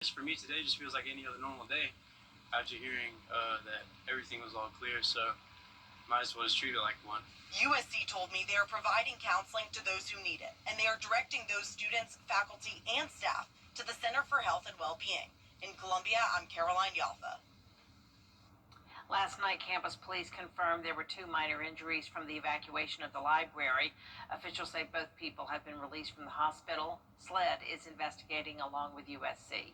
just for me today just feels like any other normal day after hearing that everything was all clear. So might as well just treat it like one. USC told me they are providing counseling to those who need it, and they are directing those students, faculty, and staff to the Center for Health and Well-Being. In Columbia, I'm Caroline Yalfa. Last night, campus police confirmed there were 2 minor injuries from the evacuation of the library. Officials say both people have been released from the hospital. SLED is investigating along with USC.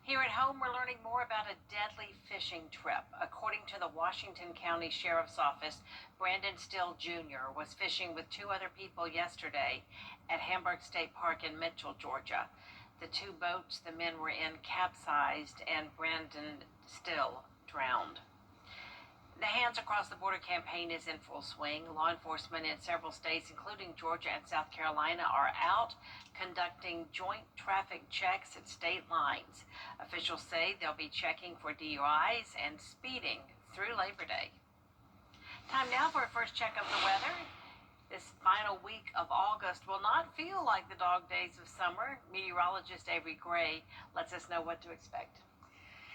Here at home, we're learning more about a deadly fishing trip. According to the Washington County Sheriff's Office, Brandon Still Jr. was fishing with 2 other people yesterday at Hamburg State Park in Mitchell, Georgia. The 2 boats the men were in capsized and Brandon Still drowned. The Hands Across the Border campaign is in full swing. Law enforcement in several states, including Georgia and South Carolina, are out conducting joint traffic checks at state lines. Officials say they'll be checking for DUIs and speeding through Labor Day. Time now for a first check of the weather. This final week of August will not feel like the dog days of summer. Meteorologist Avery Gray lets us know what to expect.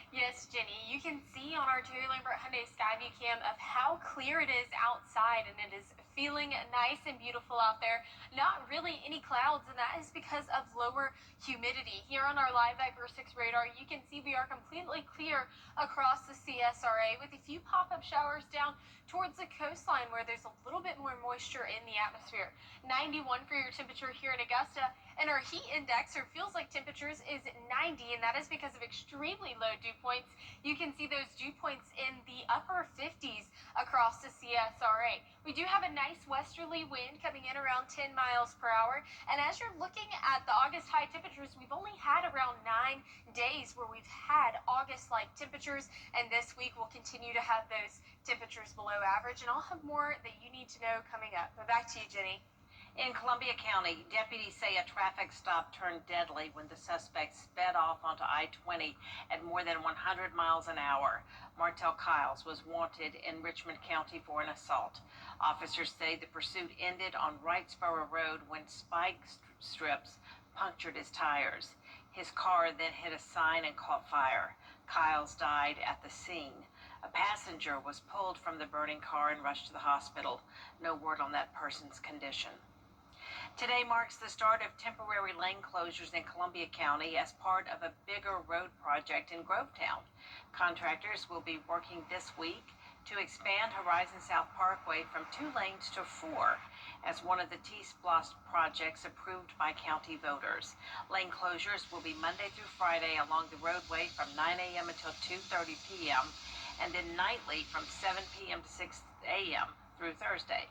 Yes, Jenny, you can see on our Terry Lambert Hyundai Skyview cam of how clear it is outside, and it is feeling nice and beautiful out there. Not really any clouds, and that is because of lower humidity. Here on our live Viper 6 radar, you can see we are completely clear across the CSRA with a few pop-up showers down towards the coastline where there's a little bit more moisture in the atmosphere. 91 for your temperature here in Augusta, and our heat index, or feels like temperatures, is 90, and that is because of extremely low dew points. You can see those dew points in the upper 50s across the CSRA. We do have a nice westerly wind coming in around 10 miles per hour, and as you're looking at the August high temperatures, we've only had around 9 days where we've had August-like temperatures, and this week we'll continue to have those temperatures below average, and I'll have more that you need to know coming up. But back to you, Jenny. In Columbia County, deputies say a traffic stop turned deadly when the suspect sped off onto I-20 at more than 100 miles an hour. Martel Kiles was wanted in Richmond County for an assault. Officers say the pursuit ended on Wrightsboro Road when spike strips punctured his tires. His car then hit a sign and caught fire. Kiles died at the scene. A passenger was pulled from the burning car and rushed to the hospital. No word on that person's condition. Today marks the start of temporary lane closures in Columbia County as part of a bigger road project in Grovetown. Contractors will be working this week to expand Horizon South Parkway from 2 lanes to 4 as one of the T-Splost projects approved by county voters. Lane closures will be Monday through Friday along the roadway from 9 a.m. until 2:30 p.m. and then nightly from 7 p.m. to 6 a.m. through Thursday.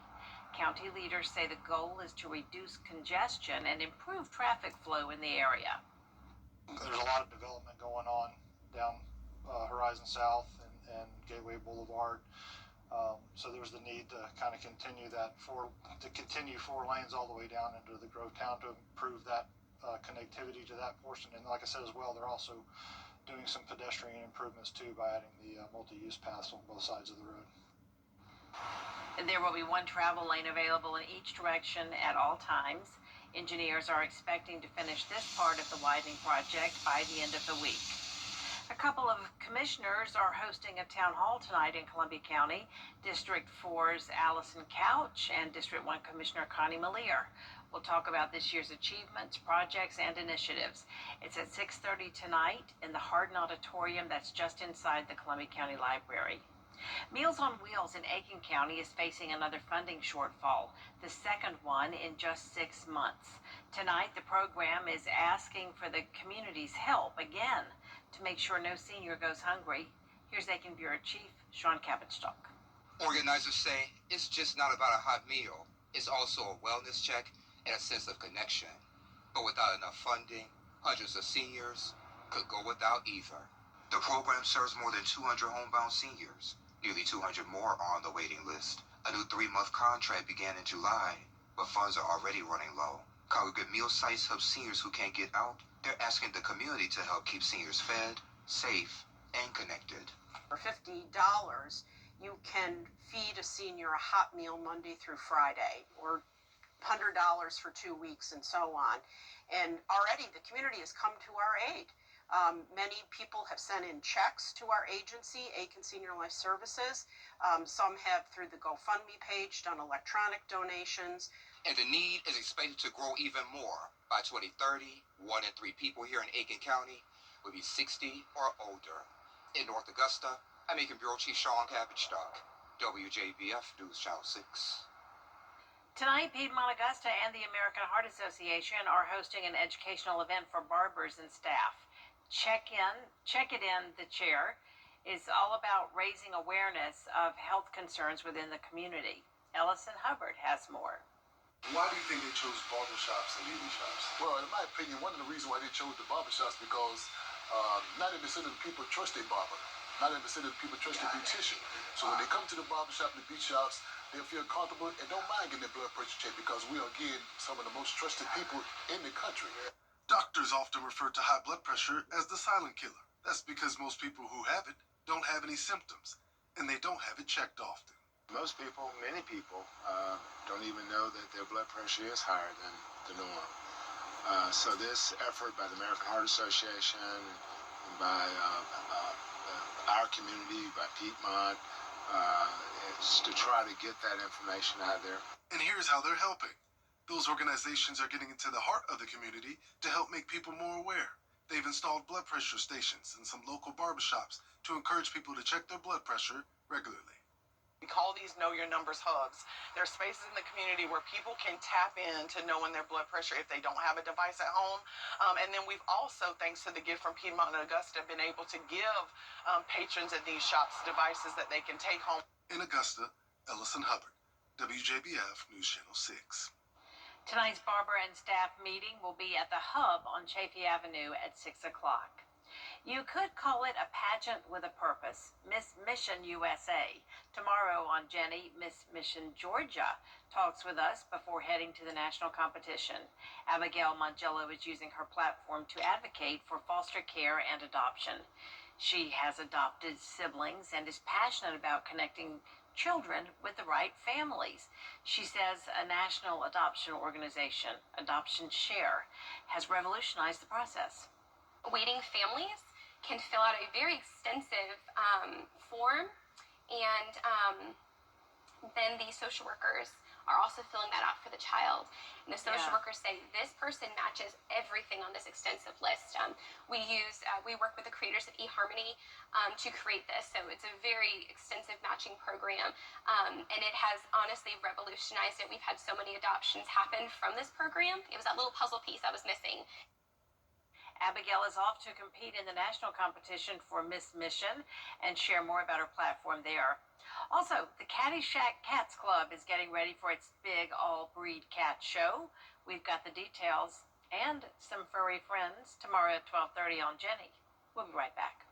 County leaders say the goal is to reduce congestion and improve traffic flow in the area. There's a lot of development going on down Horizon South and Gateway Boulevard. So there was the need to kind of continue 4 lanes all the way down into the Grovetown to improve that connectivity to that portion. And like I said as well, they're also doing some pedestrian improvements too by adding the multi-use paths on both sides of the road. There will be 1 travel lane available in each direction at all times. Engineers are expecting to finish this part of the widening project by the end of the week. A couple of commissioners are hosting a town hall tonight in Columbia County. District 4's Allison Couch and District 1 Commissioner Connie Malier will talk about this year's achievements, projects, and initiatives. It's at 6:30 tonight in the Hardin Auditorium that's just inside the Columbia County Library. Meals on Wheels in Aiken County is facing another funding shortfall, the second one in just 6 months. Tonight, the program is asking for the community's help again to make sure no senior goes hungry. Here's Aiken Bureau Chief Sean Cabbage-Stock. Organizers say it's just not about a hot meal. It's also a wellness check and a sense of connection. But without enough funding, hundreds of seniors could go without either. The program serves more than 200 homebound seniors. Nearly 200 more are on the waiting list. A new 3-month contract began in July, but funds are already running low. Congregate meal sites help seniors who can't get out. They're asking the community to help keep seniors fed, safe, and connected. For $50, you can feed a senior a hot meal Monday through Friday, or $100 for 2 weeks, and so on. And already the community has come to our aid. Many people have sent in checks to our agency, Aiken Senior Life Services. Some have, through the GoFundMe page, done electronic donations. And the need is expected to grow even more. By 2030, 1 in 3 people here in Aiken County will be 60 or older. In North Augusta, I'm Aiken Bureau Chief Sean Cabbage-Stock, WJBF News Channel 6. Tonight, Piedmont Augusta and the American Heart Association are hosting an educational event for barbers and staff. Check It In, the chair, is all about raising awareness of health concerns within the community. Ellison Hubbard has more. Why do you think they chose barbershops and beauty shops? Well, in my opinion, one of the reasons why they chose the barbershops because 90% of the people trust their barber. 90% of the people trust the beautician. So when they come to the barbershop and the beauty shops, they'll feel comfortable and don't mind getting their blood pressure checked because we are, again, some of the most trusted people in the country. Doctors often refer to high blood pressure as the silent killer. That's because most people who have it don't have any symptoms, and they don't have it checked often. Most people, many people, don't even know that their blood pressure is higher than the norm. So this effort by the American Heart Association, and by our community, by Piedmont, is to try to get that information out there. And here's how they're helping. Those organizations are getting into the heart of the community to help make people more aware. They've installed blood pressure stations in some local barbershops to encourage people to check their blood pressure regularly. We call these Know Your Numbers hugs. They're spaces in the community where people can tap into knowing their blood pressure if they don't have a device at home. And then we've also, thanks to the gift from Piedmont and Augusta, been able to give patrons at these shops devices that they can take home. In Augusta, Ellison Hubbard, WJBF News Channel 6. Tonight's barber and staff meeting will be at the Hub on Chaffee Avenue at 6 o'clock. You could call it a pageant with a purpose. Miss Mission USA. Tomorrow on Jenny, Miss Mission Georgia talks with us before heading to the national competition. Abigail Mongello is using her platform to advocate for foster care and adoption. She has adopted siblings and is passionate about connecting children with the right families. She says a national adoption organization, Adoption Share, has revolutionized the process. Waiting families can fill out a very extensive form, and then the social workers are also filling that out for the child. And the social workers say this person matches everything on this extensive list. We work with the creators of eHarmony to create this, so it's a very extensive matching program, and it has honestly revolutionized it. We've had so many adoptions happen from this program. It was that little puzzle piece I was missing. Abigail is off to compete in the national competition for Miss Mission and share more about her platform there. Also, the Caddyshack Cats Club is getting ready for its big all-breed cat show. We've got the details and some furry friends tomorrow at 12:30 on Jenny. We'll be right back.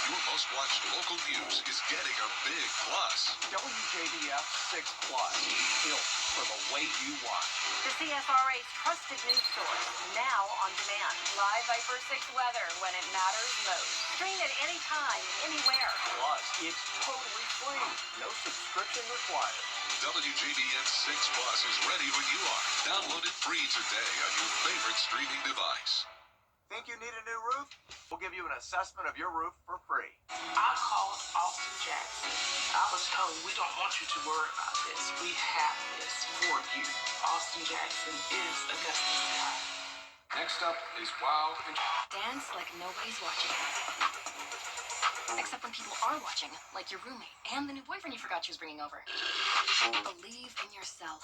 Your most watched local news is getting a big plus. WJBF 6 Plus, built for the way you watch. The CSRA's trusted news source, now on demand. Live Viper 6 weather when it matters most. Stream it anytime, anywhere. Plus, it's totally free. No subscription required. WJBF 6 Plus is ready when you are. Download it free today on your favorite streaming device. Think you need a new roof? We'll give you an assessment of your roof for free. I called Austin Jackson. I was told we don't want you to worry about this. We have this for you. Austin Jackson is Augusta's guy. Next up is Wow and Dance like nobody's watching. Except when people are watching, like your roommate and the new boyfriend you forgot she was bringing over. Believe in yourself.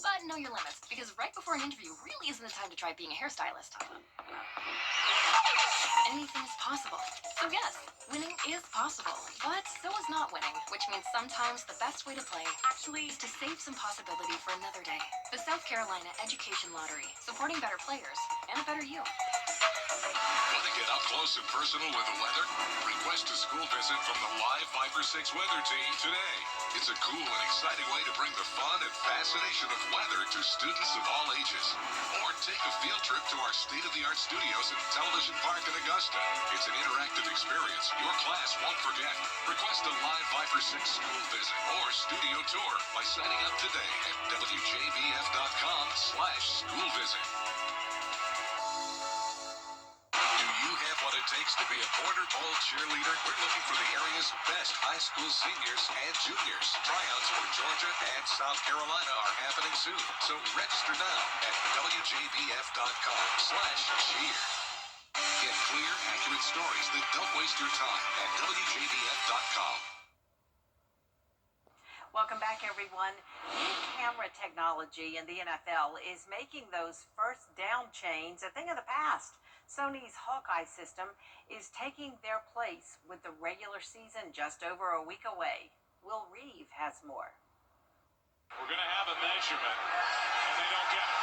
But know your limits, because right before an interview really isn't the time to try being a hairstylist. Anything is possible. So yes, winning is possible, but so is not winning, which means sometimes the best way to play actually is to save some possibility for another day. The South Carolina Education Lottery, supporting better players and a better you. Want to get up close and personal with the weather? Request a school visit from the live Viper 6 weather team today. It's a cool and exciting way to bring the fun and fascination of weather to students of all ages. Or take a field trip to our state-of-the-art studios at Television Park in Augusta. It's an interactive experience your class won't forget. Request a live Viper 6 school visit or studio tour by signing up today at WJBF.com/schoolvisit. Do you have what it takes to be a Border Bowl cheerleader? We're looking for the area's best high school seniors and juniors. Tryouts for Georgia and South Carolina are happening soon, so register now at WJBF.com/cheer. Get clear, accurate stories that don't waste your time at WJBF.com. Welcome back, everyone. New camera technology in the NFL is making those first down chains a thing of the past. Sony's Hawkeye system is taking their place with the regular season just over a week away. Will Reeve has more. We're going to have a measurement, and they don't get it.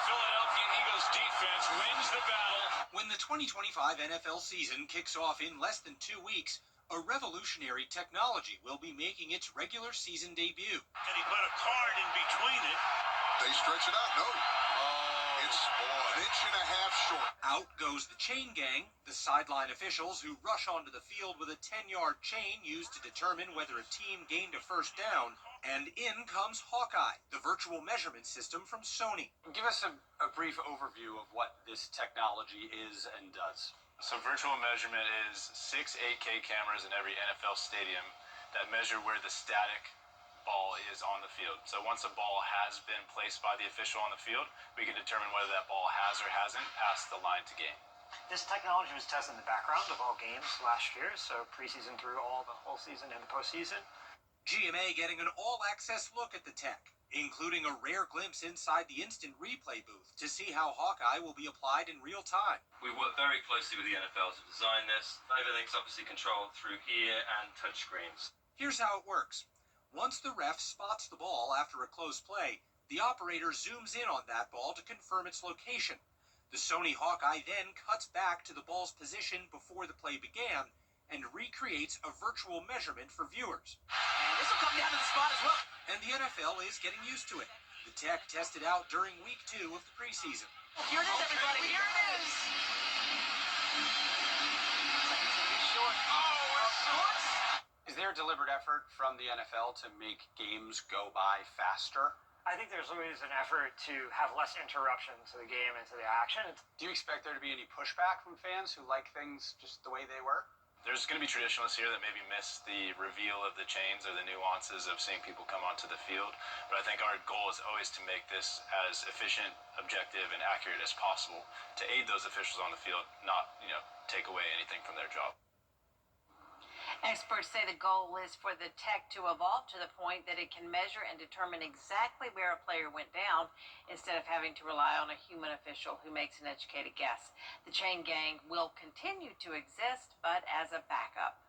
Philadelphia Eagles defense wins the battle. When the 2025 NFL season kicks off in less than 2 weeks, a revolutionary technology will be making its regular season debut. And he put a card in between it. They stretch it out. No. It's an inch and a half short. Out goes the chain gang, the sideline officials who rush onto the field with a 10-yard chain used to determine whether a team gained a first down. And in comes Hawkeye, the virtual measurement system from Sony. Give us a brief overview of what this technology is and does. So virtual measurement is 6 8K cameras in every NFL stadium that measure where the static ball is on the field. So once a ball has been placed by the official on the field, we can determine whether that ball has or hasn't passed the line to gain. This technology was tested in the background of all games last year, so preseason through all the whole season and the postseason. GMA getting an all-access look at the tech, including a rare glimpse inside the instant replay booth to see how Hawkeye will be applied in real time. We work very closely with the NFL to design this. Everything's obviously controlled through ear and touch screens. Here's how it works. Once the ref spots the ball after a close play, the operator zooms in on that ball to confirm its location. The Sony Hawkeye then cuts back to the ball's position before the play began and recreates a virtual measurement for viewers. And this will come down to the spot as well. And the NFL is getting used to it. The tech tested out during week 2 of the preseason. Here it is, everybody. Here it is. Short. Oh, it's short. Is there a deliberate effort from the NFL to make games go by faster? I think there's always an effort to have less interruption to the game and to the action. Do you expect there to be any pushback from fans who like things just the way they were? There's going to be traditionalists here that maybe miss the reveal of the chains or the nuances of seeing people come onto the field. But I think our goal is always to make this as efficient, objective, and accurate as possible to aid those officials on the field, not, take away anything from their job. Experts say the goal is for the tech to evolve to the point that it can measure and determine exactly where a player went down instead of having to rely on a human official who makes an educated guess. The chain gang will continue to exist, but as a backup.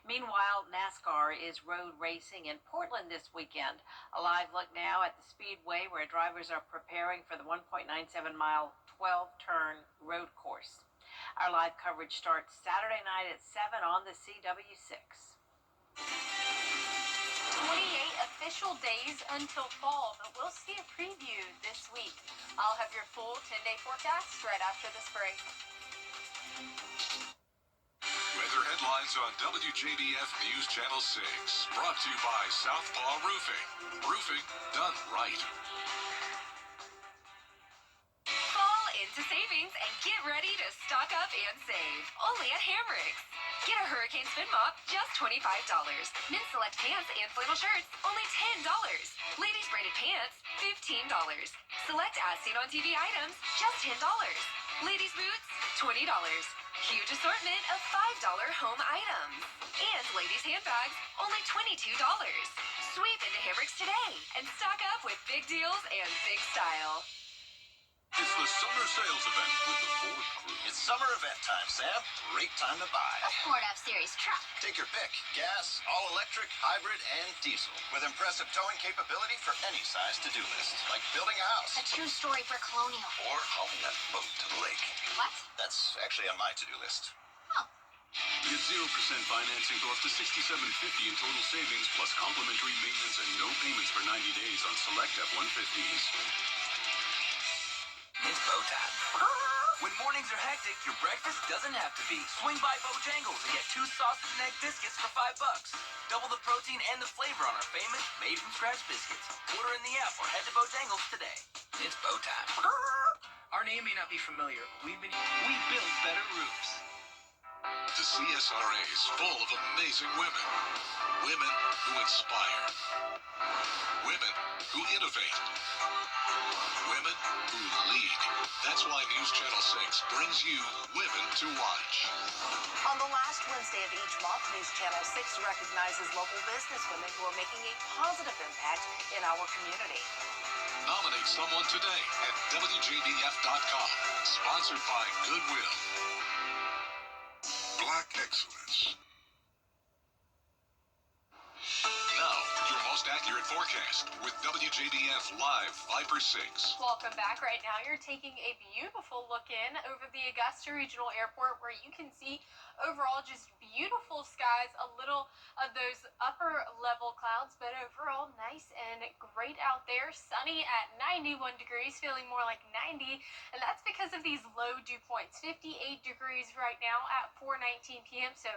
Meanwhile, NASCAR is road racing in Portland this weekend. A live look now at the Speedway where drivers are preparing for the 1.97-mile 12-turn road course. Our live coverage starts Saturday night at 7 on the CW6. 28 official days until fall, but we'll see a preview this week. I'll have your full 10-day forecast right after this break. Weather headlines on WJBF News Channel 6. Brought to you by Southpaw Roofing. Roofing done right. Into savings and get ready to stock up and save. Only at Hamricks. Get a Hurricane Spin Mop, just $25. Men's select pants and flannel shirts, only $10. Ladies braided pants, $15. Select as seen on TV items, just $10. Ladies boots, $20. Huge assortment of $5 home items. And ladies handbags, only $22. Sweep into Hamricks today and stock up with big deals and big style. It's the summer sales event with the Ford Crew. It's summer event time, Sam. Great time to buy. A Ford F-Series truck. Take your pick. Gas, all-electric, hybrid, and diesel. With impressive towing capability for any size to-do list. Like building a house. A true story for Colonial. Or hauling that boat to the lake. What? That's actually on my to-do list. Oh. Get 0% financing for up to $6,750 in total savings, plus complimentary maintenance and no payments for 90 days on select F-150s. It's bow time. When mornings are hectic, your breakfast doesn't have to be. Swing by Bojangles and get 2 sausage and egg biscuits for $5. Double the protein and the flavor on our famous made-from-scratch biscuits. Order in the app or head to Bojangles today. It's Bo time. Our name may not be familiar. We build better roofs. The CSRA is full of amazing women. Women who inspire. Women who innovate. Women who lead. That's why News Channel 6 brings you Women to Watch. On the last Wednesday of each month, News Channel 6 recognizes local businesswomen who are making a positive impact in our community. Nominate someone today at WJBF.com. Sponsored by Goodwill. Black excellence. Now, your most accurate forecast with WJBF Live Viper 6. Welcome back. Right now, you're taking a beautiful look in over the Augusta Regional Airport, where you can see overall just beautiful skies, a little of those upper level clouds, but overall nice and great out there. Sunny at 91 degrees, feeling more like 90, and that's because of these low dew points. 58 degrees right now at 4:19 p.m. So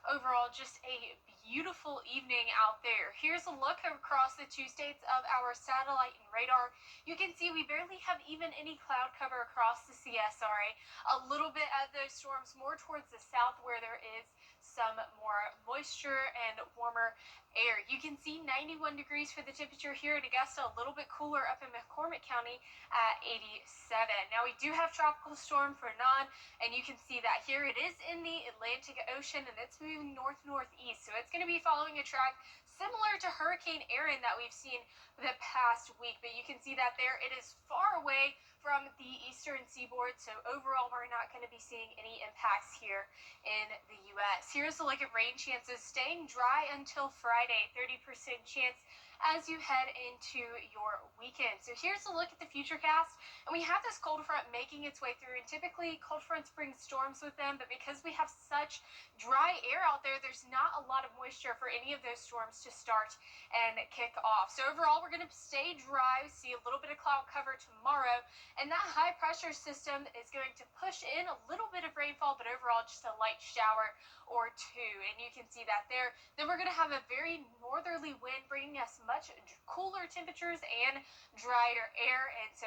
overall, just a beautiful evening out there. Here's a look across the 2 states of our satellite and radar. You can see we barely have even any cloud cover across the CSRA. A little bit of those storms more towards the south, where there is some more moisture and warmer air. You can see 91 degrees for the temperature here in Augusta, a little bit cooler up in McCormick County at 87. Now we do have tropical storm Fernand, and you can see that here it is in the Atlantic Ocean, and it's moving north-northeast. So it's going to be following a track similar to Hurricane Erin that we've seen the past week, but you can see that there it is far away from the eastern seaboard. So overall, we're not going to be seeing any impacts here in the U.S. Here's a look at rain chances staying dry until Friday, 30% chance as you head into your weekend. So here's a look at the futurecast, and we have this cold front making its way through, and typically cold fronts bring storms with them, but because we have such dry air out there, there's not a lot of moisture for any of those storms to start and kick off. So overall, we're going to stay dry. We see a little bit of cloud cover tomorrow, and that high pressure system is going to push in a little bit of rainfall, but overall just a light shower or two, and you can see that there. Then we're going to have a very northerly wind bringing us much cooler temperatures and drier air, and so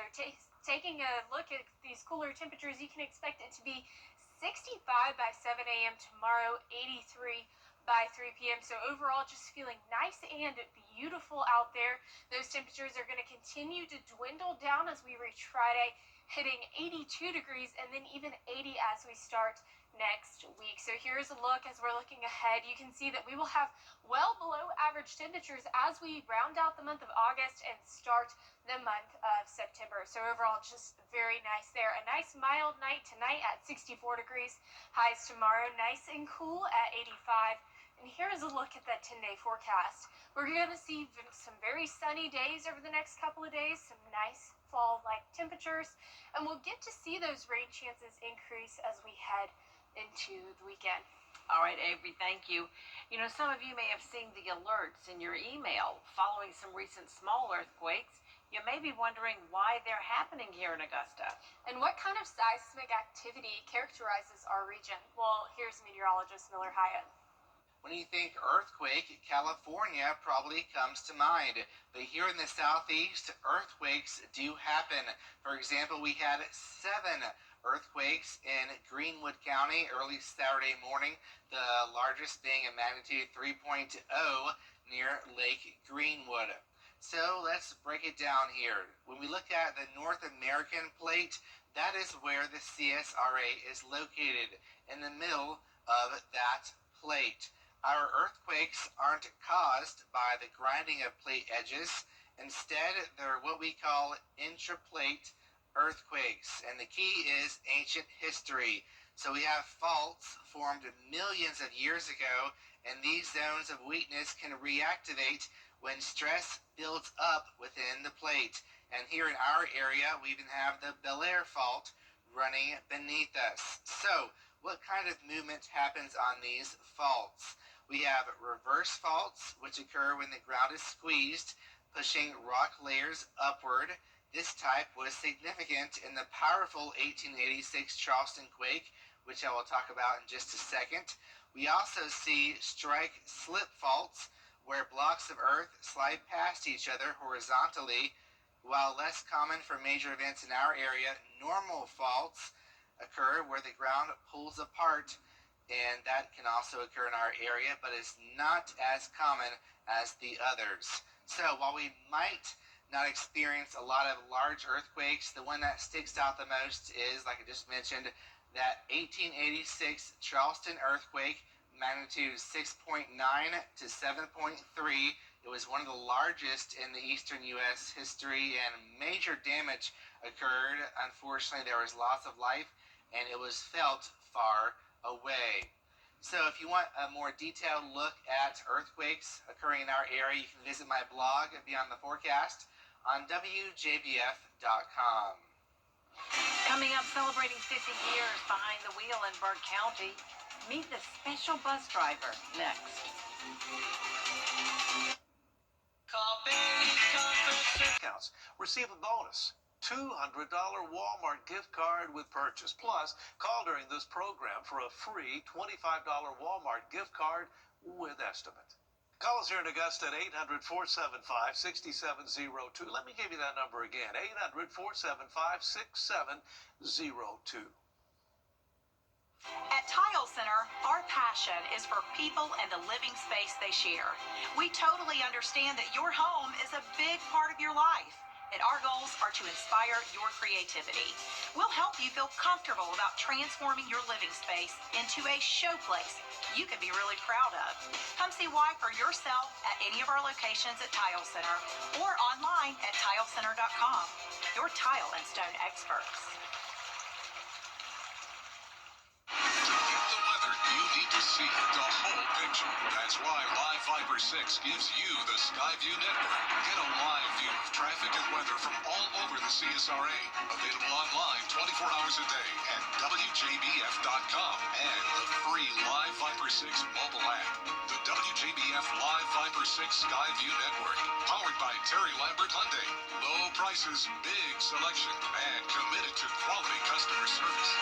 taking a look at these cooler temperatures, you can expect it to be 65 by 7 a.m. tomorrow, 83 by 3 p.m. So overall, just feeling nice and beautiful out there. Those temperatures are going to continue to dwindle down as we reach Friday, hitting 82 degrees and then even 80 as we start next week. So here's a look as we're looking ahead. You can see that we will have well below average temperatures as we round out the month of August and start the month of September. So overall, just very nice there. A nice mild night tonight at 64 degrees. Highs tomorrow, nice and cool at 85. And here's a look at that 10-day forecast. We're going to see some very sunny days over the next couple of days, some nice fall-like temperatures, and we'll get to see those rain chances increase as we head into the weekend. All right, Avery, thank you. You know, some of you may have seen the alerts in your email following some recent small earthquakes. You may be wondering why they're happening here in Augusta. And what kind of seismic activity characterizes our region? Well, here's meteorologist Miller Hyatt. When you think earthquake, California probably comes to mind. But here in the southeast, earthquakes do happen. For example, we had 7 earthquakes in Greenwood County early Saturday morning, the largest being a magnitude 3.0 near Lake Greenwood. So let's break it down here. When we look at the North American plate, that is where the CSRA is located, in the middle of that plate. Our earthquakes aren't caused by the grinding of plate edges. Instead, they're what we call intraplate earthquakes, and the key is ancient history. So we have faults formed millions of years ago, and these zones of weakness can reactivate when stress builds up within the plate. And here in our area, we even have the Bel Air fault running beneath us. So what kind of movement happens on these faults? We have reverse faults, which occur when the ground is squeezed, pushing rock layers upward. This type was significant in the powerful 1886 Charleston quake, which I will talk about in just a second. We also see strike-slip faults, where blocks of earth slide past each other horizontally. While less common for major events in our area, normal faults occur where the ground pulls apart, and that can also occur in our area, but is not as common as the others. So while we might not experience a lot of large earthquakes, the one that sticks out the most is, like I just mentioned, that 1886 Charleston earthquake, magnitude 6.9 to 7.3. It was one of the largest in the eastern U.S. history, and major damage occurred. Unfortunately, there was loss of life, and it was felt far away. So if you want a more detailed look at earthquakes occurring in our area, you can visit my blog, Beyond the Forecast, on WJBF.com. Coming up, celebrating 50 years behind the wheel in Burke County. Meet the special bus driver next. Discounts. Receive a bonus. $200 Walmart gift card with purchase. Plus, call during this program for a free $25 Walmart gift card with estimate. Call us here in Augusta at 800-475-6702. Let me give you that number again, 800-475-6702. At Tile Center, our passion is for people and the living space they share. We totally understand that your home is a big part of your life, and our goals are to inspire your creativity. We'll help you feel comfortable about transforming your living space into a showplace you can be really proud of. Come see why for yourself at any of our locations at Tile Center or online at tilecenter.com. Your tile and stone experts. You need to see the whole picture. That's why Live Fiber 6 gives you the Skyview network. Get a live view of traffic and weather from all over the CSRA. Available online 24 hours a day at WJBF.com and the free Live Fiber 6 mobile app. The WJBF Live Fiber 6 Skyview network. Powered by Terry Lambert Hyundai. Low prices, big selection, and committed to quality customer service.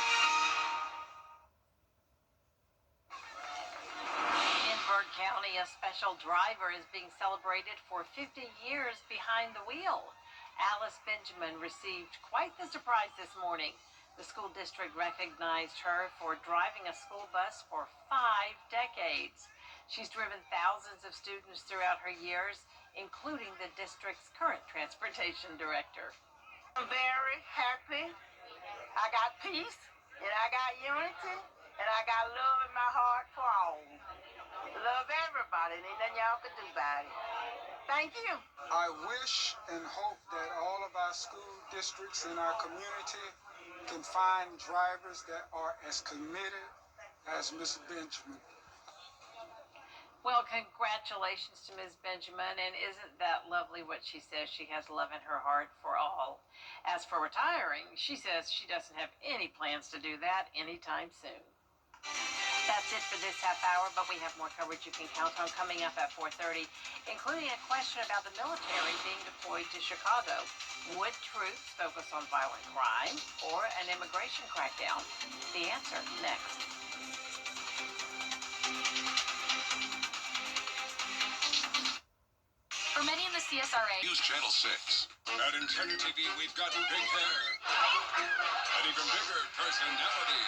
County, a special driver is being celebrated for 50 years behind the wheel. Alice Benjamin received quite the surprise this morning. The school district recognized her for driving a school bus for 5 decades. She's driven thousands of students throughout her years, including the district's current transportation director. I'm very happy. I got peace, and I got unity, and I got love in my heart for all. Love everybody, and ain't nothing y'all can do about it. Thank you. I wish and hope that all of our school districts in our community can find drivers that are as committed as Ms. Benjamin. Well, congratulations to Ms. Benjamin, and isn't that lovely what she says? She has love in her heart for all. As for retiring, she says she doesn't have any plans to do that anytime soon. That's it for this half hour, but we have more coverage you can count on coming up at 4:30, including a question about the military being deployed to Chicago. Would troops focus on violent crime or an immigration crackdown? The answer next. For many in the CSRA... News Channel 6. At Antenna TV, we've got big hair. And even bigger personality.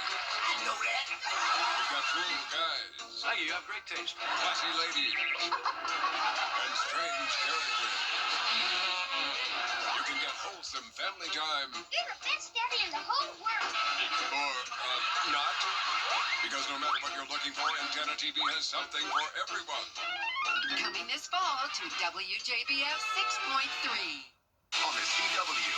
I know that. We've got cool guys. Thank you, you have great taste. Classy ladies. And strange characters. You can get wholesome family time. You're the best daddy in the whole world. Or, not. Because no matter what you're looking for, Antenna TV has something for everyone. Coming this fall to WJBF 6.3. On the CW.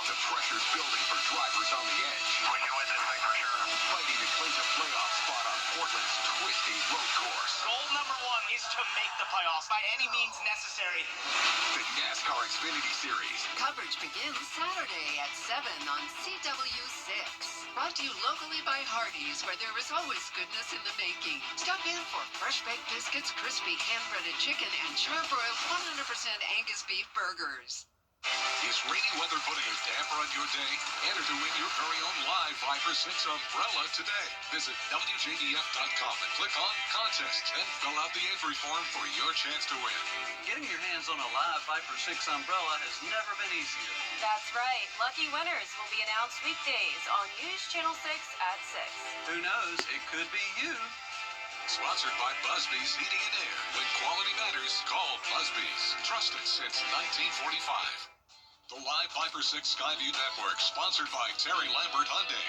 The pressure's building for drivers on the edge. We can win this thing for sure. Fighting to clinch a playoff spot on Portland's twisty road course. Goal number 1 is to make the playoffs by any means necessary. The NASCAR Xfinity Series. Coverage begins Saturday at 7 on CW6. Brought to you locally by Hardee's, where there is always goodness in the making. Stop in for fresh baked biscuits, crispy hand-breaded chicken, and char-broiled 100% Angus beef burgers. Is rainy weather putting a damper on your day? Enter to win your very own live Viper 6 umbrella today. Visit WJBF.com and click on Contests and fill out the entry form for your chance to win. Getting your hands on a live Viper 6 umbrella has never been easier. That's right. Lucky winners will be announced weekdays on News Channel 6 at 6. Who knows? It could be you. Sponsored by Busby's Heating and Air. When quality matters, call Busby's. Trusted since 1945. The live Viper 6 Skyview Network, sponsored by Terry Lambert Hyundai.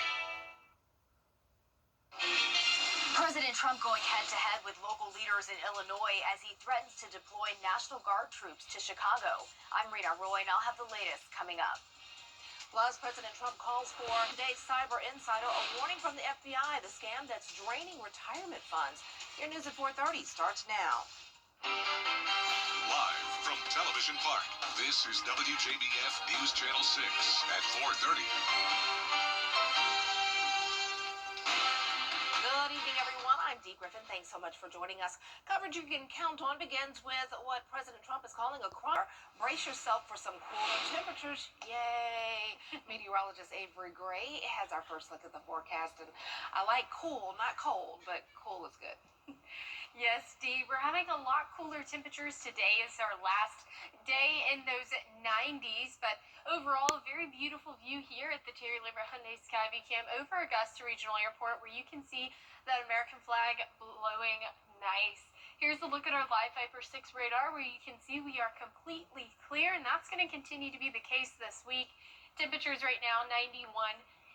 President Trump going head-to-head with local leaders in Illinois as he threatens to deploy National Guard troops to Chicago. I'm Rita Roy, and I'll have the latest coming up. Plus, President Trump calls for today's Cyber Insider, a warning from the FBI, the scam that's draining retirement funds. Your news at 4:30 starts now. Live from Television Park, this is WJBF News Channel 6 at 4:30. Good evening, everyone. I'm Dee Griffin. Thanks so much for joining us. Coverage you can count on begins with what President Trump is calling a crime. Brace yourself for some cooler temperatures. Yay! Meteorologist Avery Gray has our first look at the forecast, and I like cool, not cold, but cool is good. Yes, Dee, we're having a lot cooler temperatures today. It's our last day in those 90s, but overall, a very beautiful view here at the Terry Lambert Hyundai Skyview Cam over Augusta Regional Airport, where you can see that American flag blowing nice. Here's a look at our live Viper 6 radar, where you can see we are completely clear, and that's going to continue to be the case this week. Temperatures right now, 91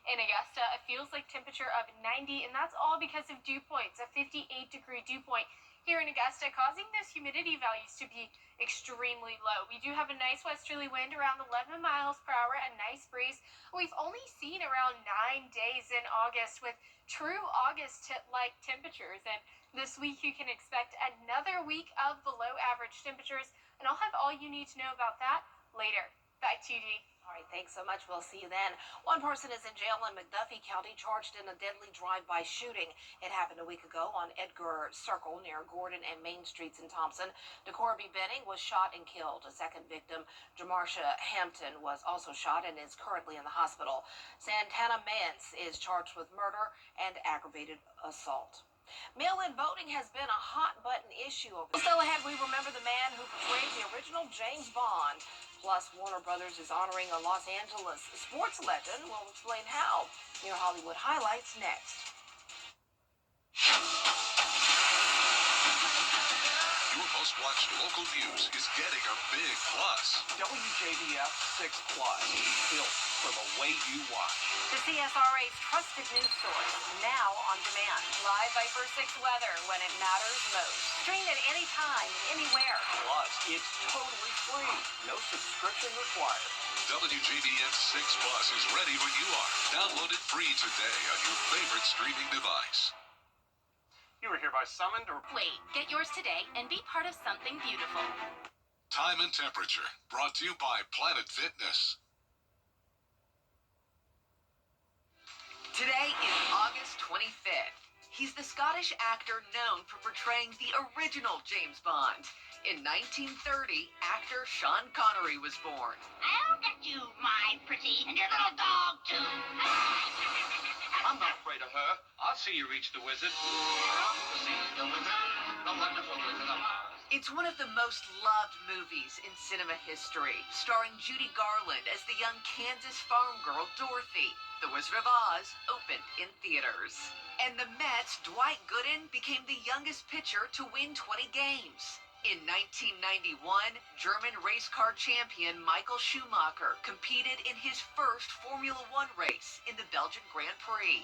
in Augusta. It feels like temperature of 90, and that's all because of dew points, a 58-degree dew point here in Augusta, causing those humidity values to be extremely low. We do have a nice westerly wind around 11 miles per hour, a nice breeze. We've only seen around 9 days in August with true August-like temperatures, and this week you can expect another week of below average temperatures, and I'll have all you need to know about that later. Back to you, Dee. All right, thanks so much. We'll see you then. One person is in jail in McDuffie County charged in a deadly drive-by shooting. It happened a week ago on Edgar Circle near Gordon and Main Streets in Thompson. DeCorby Benning was shot and killed. A second victim, Jamarsha Hampton, was also shot and is currently in the hospital. Santana Mance is charged with murder and aggravated assault. Mail-in voting has been a hot-button issue. Still ahead, we remember the man who portrayed the original James Bond. Plus, Warner Brothers is honoring a Los Angeles sports legend. We'll explain how. Your Hollywood highlights next. Your most watched local news is getting a big plus. WJBF 6 Plus, built for the way you watch. The CSRA's trusted news source, now on demand. Live Viper 6 weather when it matters most. Stream it anytime, anywhere. Plus, it's totally free. No subscription required. WJBF 6 Plus is ready when you are. Download it free today on your favorite streaming device. You were hereby summoned or... Wait, get yours today and be part of something beautiful. Time and temperature, brought to you by Planet Fitness. Today is August 25th. He's the Scottish actor known for portraying the original James Bond. In 1930, actor Sean Connery was born. I'll get you, my pretty, and your little dog, too. I'm not afraid of her. I'll see you reach the wizard. See the wizard, the wonderful Wizard of Oz. It's one of the most loved movies in cinema history, starring Judy Garland as the young Kansas farm girl Dorothy. The Wizard of Oz opened in theaters. And the Mets' Dwight Gooden became the youngest pitcher to win 20 games. In 1991, German race car champion Michael Schumacher competed in his first Formula One race in the Belgian Grand Prix.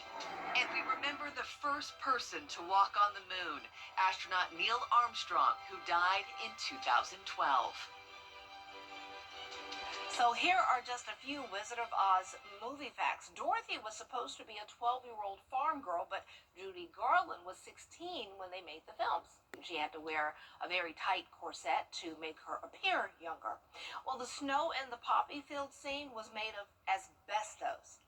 And we remember the first person to walk on the moon, astronaut Neil Armstrong, who died in 2012. So here are just a few Wizard of Oz movie facts. Dorothy was supposed to be a 12-year-old farm girl, but Judy Garland was 16 when they made the films. She had to wear a very tight corset to make her appear younger. Well, the snow in the poppy field scene was made of asbestos.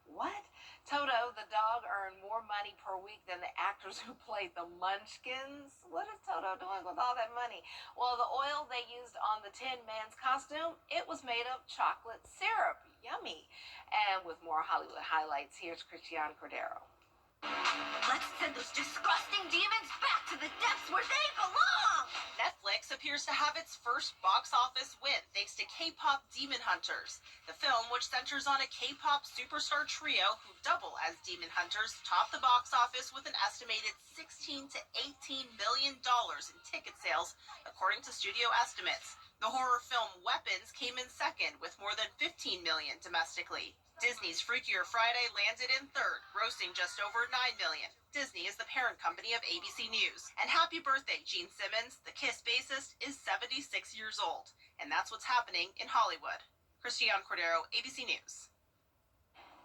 What? Toto, the dog, earned more money per week than the actors who played the Munchkins. What is Toto doing with all that money? Well, the oil they used on the Tin Man's costume, it was made of chocolate syrup. Yummy. And with more Hollywood highlights, here's Christian Cordero. Let's send those disgusting demons back to the depths where they belong! Netflix appears to have its first box office win thanks to K-pop Demon Hunters. The film, which centers on a K-pop superstar trio who double as demon hunters, topped the box office with an estimated $16 to $18 million in ticket sales, according to studio estimates. The horror film Weapons came in second with more than $15 million domestically. Disney's Freakier Friday landed in third, grossing just over $9 million. Disney is the parent company of ABC News. And happy birthday, Gene Simmons. The Kiss bassist is 76 years old. And that's what's happening in Hollywood. Christian Cordero, ABC News.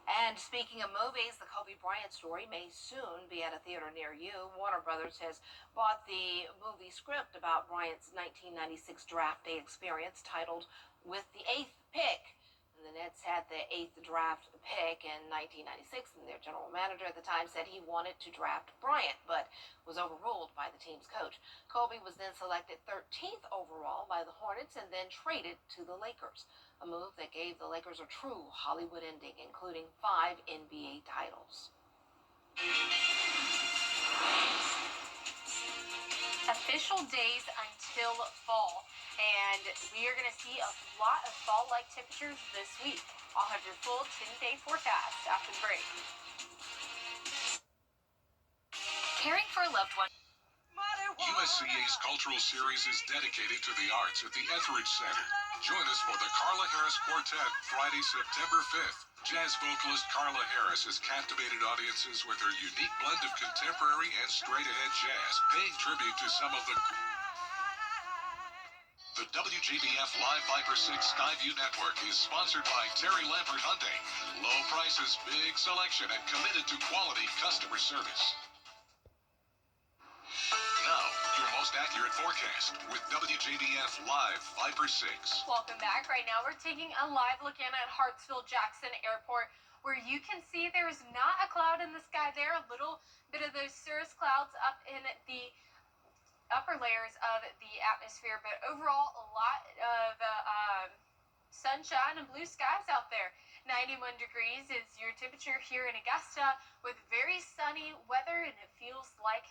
And speaking of movies, the Kobe Bryant story may soon be at a theater near you. Warner Brothers has bought the movie script about Bryant's 1996 draft day experience titled With the Eighth Pick. And the Nets had the 8th draft pick in 1996, and their general manager at the time said he wanted to draft Bryant, but was overruled by the team's coach. Kobe was then selected 13th overall by the Hornets and then traded to the Lakers, a move that gave the Lakers a true Hollywood ending, including 5 NBA titles. Official days until fall. And we are going to see a lot of fall-like temperatures this week. I'll have your full 10-day forecast after the break. Caring for a loved one. USCA's cultural series is dedicated to the arts at the Etheridge Center. Join us for the Carla Harris Quartet, Friday, September 5th. Jazz vocalist Carla Harris has captivated audiences with her unique blend of contemporary and straight-ahead jazz, paying tribute to some of the... The WJBF Live Viper 6 Skyview Network is sponsored by Terry Lambert Hyundai. Low prices, big selection, and committed to quality customer service. Now, your most accurate forecast with WJBF Live Viper 6. Welcome back. Right now, we're taking a live look in at Hartsfield-Jackson Airport, where you can see there's not a cloud in the sky there. A little bit of those cirrus clouds up in the upper layers of the atmosphere, but overall a lot of sunshine and blue skies out there. 91 degrees is your temperature here in Augusta with very sunny weather, and it feels like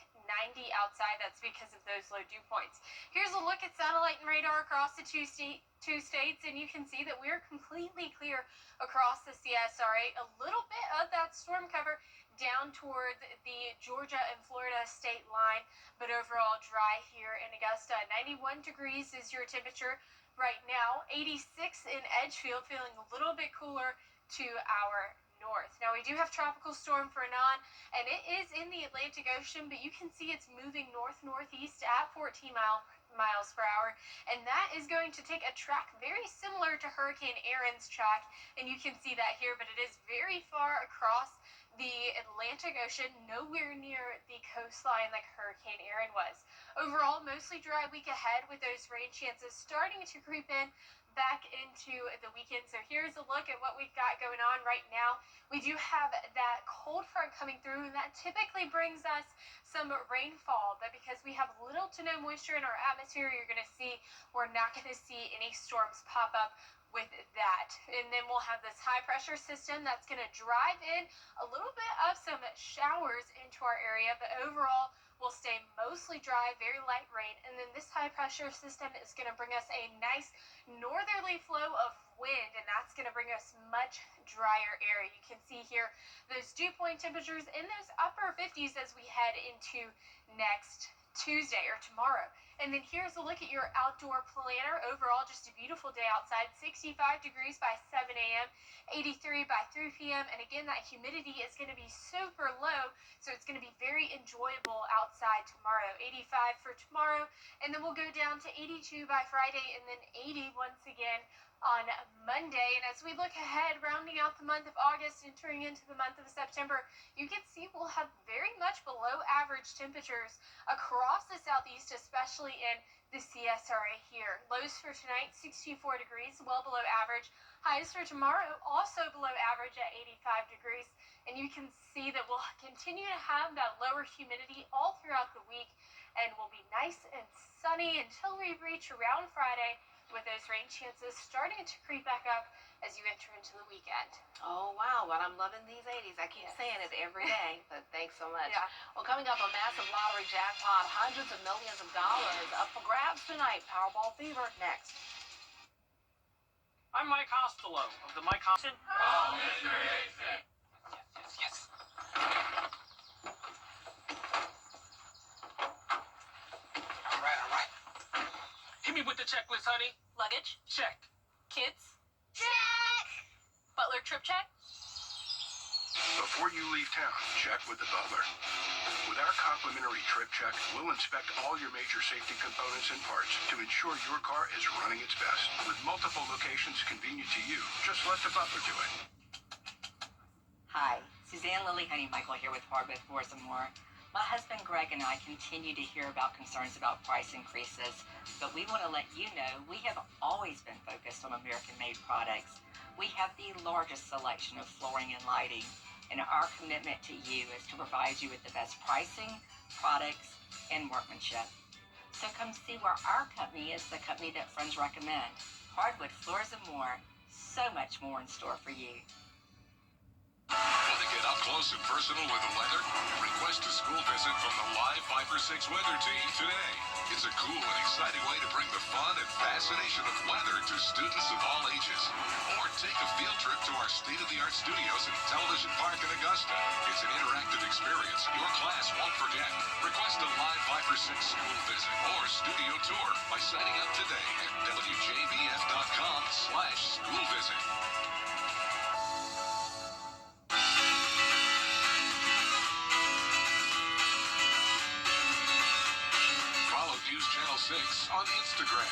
90 outside. That's because of those low dew points. Here's a look at satellite and radar across the two states, and you can see that we're completely clear across the CSRA. A little bit of that storm cover down toward the Georgia and Florida state line, but overall dry here in Augusta. 91 degrees is your temperature right now. 86 in Edgefield, feeling a little bit cooler to our north. Now we do have Tropical Storm Fernand, and it is in the Atlantic Ocean, but you can see it's moving north-northeast at 14 miles per hour, and that is going to take a track very similar to Hurricane Aaron's track, and you can see that here, but it is very far across the Atlantic Ocean, nowhere near the coastline like Hurricane Aaron was. Overall, mostly dry week ahead with those rain chances starting to creep in back into the weekend. So here's a look at what we've got going on right now. We do have that cold front coming through, and that typically brings us some rainfall, but because we have little to no moisture in our atmosphere, you're going to see we're not going to see any storms pop up with that. And then we'll have this high pressure system that's going to drive in a little bit of some showers into our area, but overall will stay mostly dry, very light rain. And then this high pressure system is going to bring us a nice northerly flow of wind, and that's going to bring us much drier air. You can see here those dew point temperatures in those upper 50s as we head into next Tuesday or tomorrow. And then here's a look at your outdoor planner. Overall, just a beautiful day outside. 65 degrees by 7 a.m., 83 by 3 p.m. And again, that humidity is going to be super low, so it's going to be very enjoyable outside tomorrow. 85 for tomorrow, and then we'll go down to 82 by Friday, and then 80 once again on Monday. And as we look ahead, rounding out the month of August, entering into the month of September, you can see we'll have very much below average temperatures across the southeast, especially in the CSRA here. Lows for tonight, 64 degrees, well below average. Highs for tomorrow, also below average at 85 degrees. and you can see that we'll continue to have that lower humidity all throughout the week, and will be nice and sunny until we reach around Friday, with those rain chances starting to creep back up as you enter into the weekend. Oh, wow. But I'm loving these 80s. I keep saying it every day, but thanks so much. Yeah. Well, coming up, a massive lottery jackpot, hundreds of millions of dollars up for grabs tonight. Powerball fever next. I'm Mike Costello of the Mike Costello. Yes. All right. Hit me with the checklist, honey. Luggage? Check. Kids? Check! Butler trip check? Before you leave town, check with the butler. With our complimentary trip check, we'll inspect all your major safety components and parts to ensure your car is running its best. With multiple locations convenient to you, just let the butler do it. Hi, Suzanne Lily Honeymichael here with Hardwood Floors and More. My husband Greg and I continue to hear about concerns about price increases, but we want to let you know we have always been focused on American-made products. We have the largest selection of flooring and lighting, and our commitment to you is to provide you with the best pricing, products, and workmanship. So come see where our company is the company that friends recommend. Hardwood Floors and More. So much more in store for you. Want to get up close and personal with the weather? Request a school visit from the Live Viper 6 weather team today. It's a cool and exciting way to bring the fun and fascination of weather to students of all ages. Or take a field trip to our state-of-the-art studios in Television Park in Augusta. It's an interactive experience your class won't forget. Request a Live Viper 6 school visit or studio tour by signing up today at WJBF.com/school visit. Follow News Channel 6 on Instagram.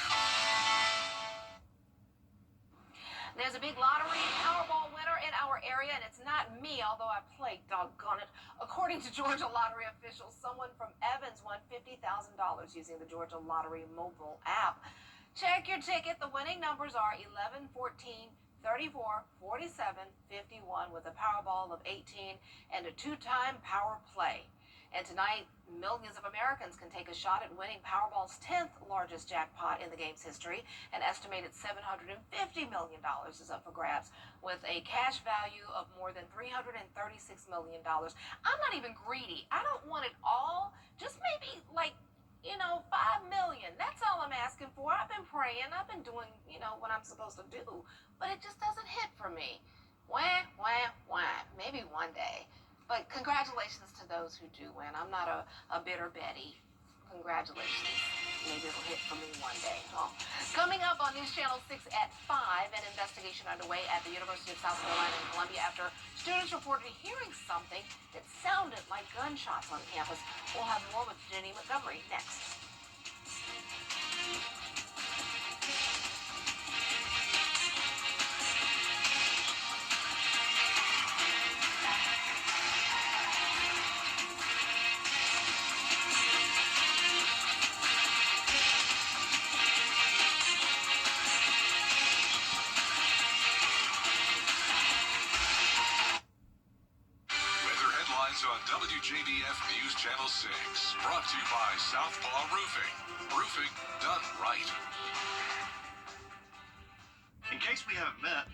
There's a big lottery Powerball winner in our area, and it's not me, although I played, doggone it. According to Georgia lottery officials, someone from Evans won $50,000 using the Georgia Lottery mobile app. Check your ticket. The winning numbers are 11, 14, 34, 47, 51, with a Powerball of 18 and a two-time power play. And tonight, millions of Americans can take a shot at winning Powerball's 10th largest jackpot in the game's history. An estimated $750 million is up for grabs, with a cash value of more than $336 million. I'm not even greedy. I don't want it all. Just maybe, like, $5 million. That's all I'm asking for. I've been praying. I've been doing, what I'm supposed to do. But it just doesn't hit for me. Wah, wah, wah. Maybe one day. But congratulations to those who do win. I'm not a bitter Betty. Congratulations. Maybe it'll hit for me one day. Well, coming up on News Channel 6 at 5, an investigation underway at the University of South Carolina in Columbia after students reported hearing something that sounded like gunshots on campus. We'll have more with Jenny Montgomery next. On WJBF News Channel 6, brought to you by Southpaw Roofing. Roofing done right. In case we haven't met,